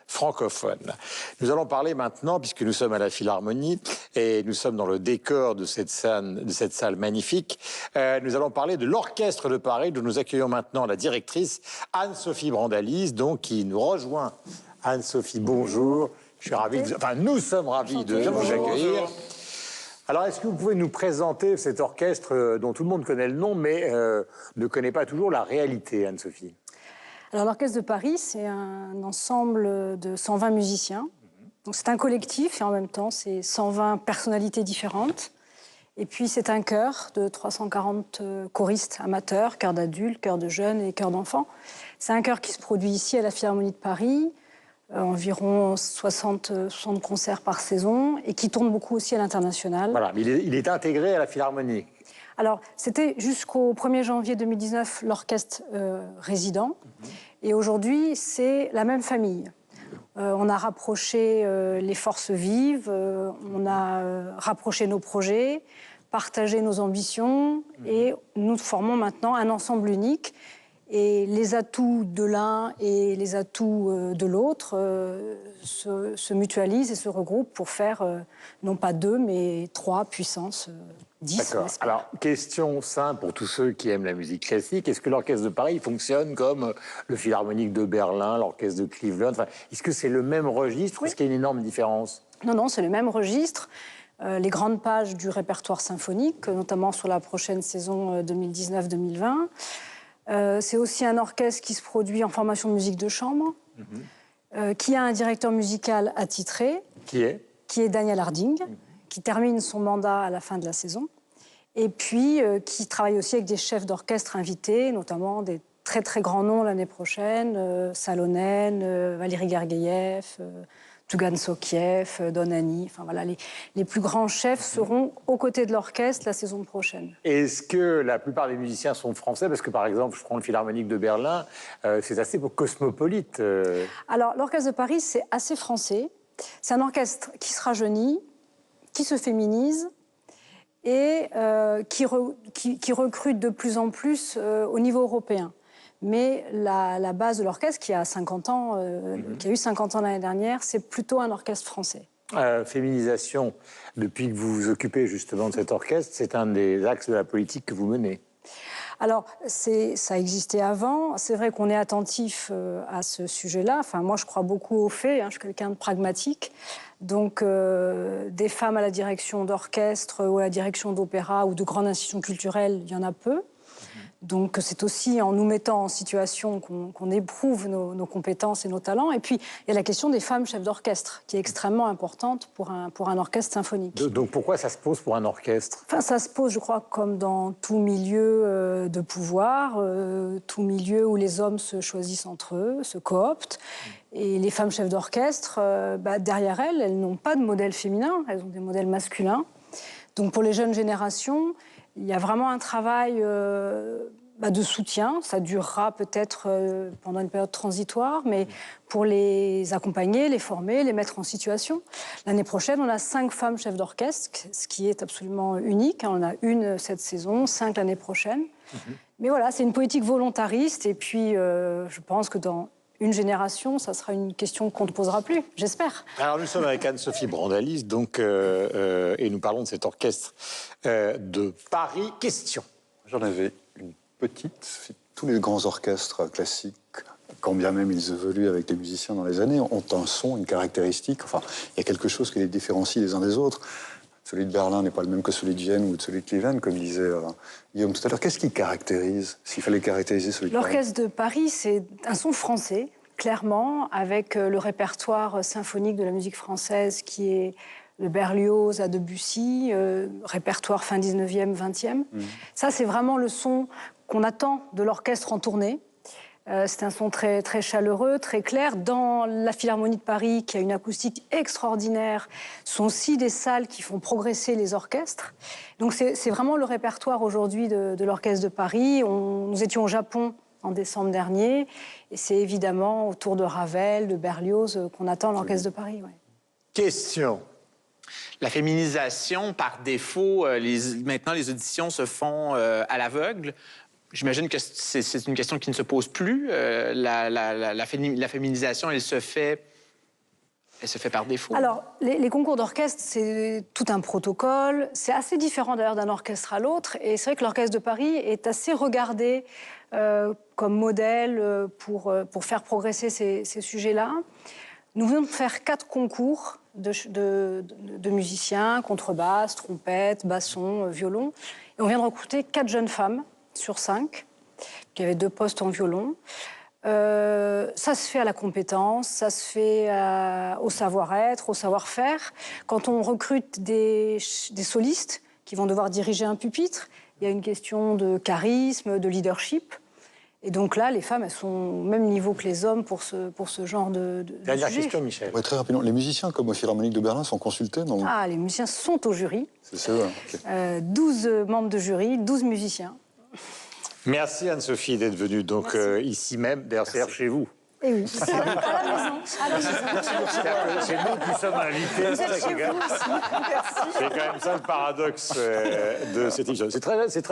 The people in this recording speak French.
francophone. Nous allons parler maintenant, puisque nous sommes à la Philharmonie et nous sommes dans le décor de cette salle magnifique, nous allons parler de l'Orchestre de Paris, dont nous accueillons maintenant la directrice Anne-Sophie Brandalis, donc qui nous rejoint. Anne-Sophie, bonjour. Je suis ravi, nous sommes ravis de vous accueillir. Alors, est-ce que vous pouvez nous présenter cet orchestre dont tout le monde connaît le nom, mais ne connaît pas toujours la réalité, Anne-Sophie? Alors, l'Orchestre de Paris, c'est un ensemble de 120 musiciens. Donc, c'est un collectif et en même temps, c'est 120 personnalités différentes. Et puis, c'est un chœur de 340 choristes amateurs, chœurs d'adultes, chœurs de jeunes et chœurs d'enfants. C'est un chœur qui se produit ici à la Philharmonie de Paris, environ 60 concerts par saison, et qui tourne beaucoup aussi à l'international. Voilà, mais il est intégré à la Philharmonie. Alors, c'était jusqu'au 1er janvier 2019 l'orchestre résident. Et aujourd'hui, c'est la même famille. On a rapproché les forces vives, on a rapproché nos projets, partagé nos ambitions, et nous formons maintenant un ensemble unique. Et les atouts de l'un et les atouts de l'autre se mutualisent et se regroupent pour faire non pas 2, mais 3 puissances 10. D'accord. Alors, question simple pour tous ceux qui aiment la musique classique. Est-ce que l'Orchestre de Paris fonctionne comme le Philharmonique de Berlin, l'Orchestre de Cleveland? Enfin, est-ce que c'est le même registre ou est-ce qu'il y a une énorme différence? Non, non, c'est le même registre. Les grandes pages du répertoire symphonique, notamment sur la prochaine saison 2019-2020. C'est aussi un orchestre qui se produit en formation de musique de chambre, qui a un directeur musical attitré. Qui est? Qui est Daniel Harding, qui termine son mandat à la fin de la saison. Et puis, qui travaille aussi avec des chefs d'orchestre invités, notamment des très, très grands noms l'année prochaine, Salonen, Valéry Gergiev, Tougan Sokiev, Donani. Enfin, voilà, les plus grands chefs seront aux côtés de l'orchestre la saison prochaine. Est-ce que la plupart des musiciens sont français? Parce que, par exemple, je prends le Philharmonique de Berlin, c'est assez cosmopolite. Alors, l'Orchestre de Paris, c'est assez français. C'est un orchestre qui se rajeunit, qui se féminise et qui recrute de plus en plus au niveau européen. Mais la base de l'orchestre, qui a 50 ans, qui a eu 50 ans l'année dernière, c'est plutôt un orchestre français. Féminisation, depuis que vous vous occupez justement de cet orchestre, c'est un des axes de la politique que vous menez. Alors, ça existait avant. C'est vrai qu'on est attentif à ce sujet-là. Enfin, moi, je crois beaucoup aux faits. Hein. Je suis quelqu'un de pragmatique. Donc, des femmes à la direction d'orchestre ou à la direction d'opéra ou de grandes institutions culturelles, il y en a peu. Donc, c'est aussi en nous mettant en situation qu'on éprouve nos compétences et nos talents. Et puis, il y a la question des femmes chefs d'orchestre, qui est extrêmement importante pour un orchestre symphonique. Donc, pourquoi ça se pose pour un orchestre? Enfin, ça se pose, je crois, comme dans tout milieu de pouvoir, tout milieu où les hommes se choisissent entre eux, se cooptent. Et les femmes chefs d'orchestre, derrière elles n'ont pas de modèle féminin, elles ont des modèles masculins. Donc, pour les jeunes générations, il y a vraiment un travail de soutien. Ça durera peut-être pendant une période transitoire, mais pour les accompagner, les former, les mettre en situation. L'année prochaine, on a 5 femmes chefs d'orchestre, ce qui est absolument unique. On a une cette saison, 5 l'année prochaine. Mais voilà, c'est une politique volontariste. Et puis, je pense que dans une génération, ça sera une question qu'on ne posera plus, j'espère. Alors, nous sommes avec Anne-Sophie Brandalis, donc, et nous parlons de cet orchestre de Paris. Question. J'en avais une petite. Tous les grands orchestres classiques, quand bien même ils évoluent avec les musiciens dans les années, ont un son, une caractéristique. Enfin, il y a quelque chose qui les différencie les uns des autres. Celui de Berlin n'est pas le même que celui de Vienne ou de celui de Cleveland, comme disait Guillaume tout à l'heure. Qu'est-ce qui caractérise, s'il fallait caractériser celui de Paris? L'orchestre de Paris, c'est un son français, clairement, avec le répertoire symphonique de la musique française qui est de Berlioz à Debussy, répertoire fin 19e, 20e. Ça, c'est vraiment le son qu'on attend de l'orchestre en tournée. C'est un son très, très chaleureux, très clair. Dans la Philharmonie de Paris, qui a une acoustique extraordinaire, sont aussi des salles qui font progresser les orchestres. Donc c'est vraiment le répertoire aujourd'hui de l'Orchestre de Paris. Nous étions au Japon en décembre dernier, et c'est évidemment autour de Ravel, de Berlioz qu'on attend l'Orchestre de Paris. Ouais. Question. La féminisation, par défaut, maintenant les auditions se font à l'aveugle. J'imagine que c'est une question qui ne se pose plus. La féminisation, elle se fait par défaut. Alors, les concours d'orchestre, c'est tout un protocole. C'est assez différent d'ailleurs d'un orchestre à l'autre. Et c'est vrai que l'Orchestre de Paris est assez regardé comme modèle pour faire progresser ces sujets-là. Nous venons de faire 4 concours de musiciens, contrebasse, trompette, basson, violon. Et on vient de recruter 4 jeunes femmes sur 5. Il y avait 2 postes en violon. Ça se fait à la compétence, ça se fait au savoir-être, au savoir-faire. Quand on recrute des solistes qui vont devoir diriger un pupitre, il y a une question de charisme, de leadership. Et donc là, les femmes, elles sont au même niveau que les hommes pour ce genre de Dernière sujet. question, Michel. Ouais, très rapidement, les musiciens comme au Philharmonique de Berlin sont consultés dans... Ah, les musiciens sont au jury. C'est eux, ok. 12 membres de jury, 12 musiciens. Merci Anne-Sophie d'être venue donc ici même, d'ailleurs c'est chez vous. Et oui, à la maison. À la maison. C'est nous qui sommes invités. Vous êtes chez vous aussi. Merci. C'est quand même ça le paradoxe de cette émission. C'est très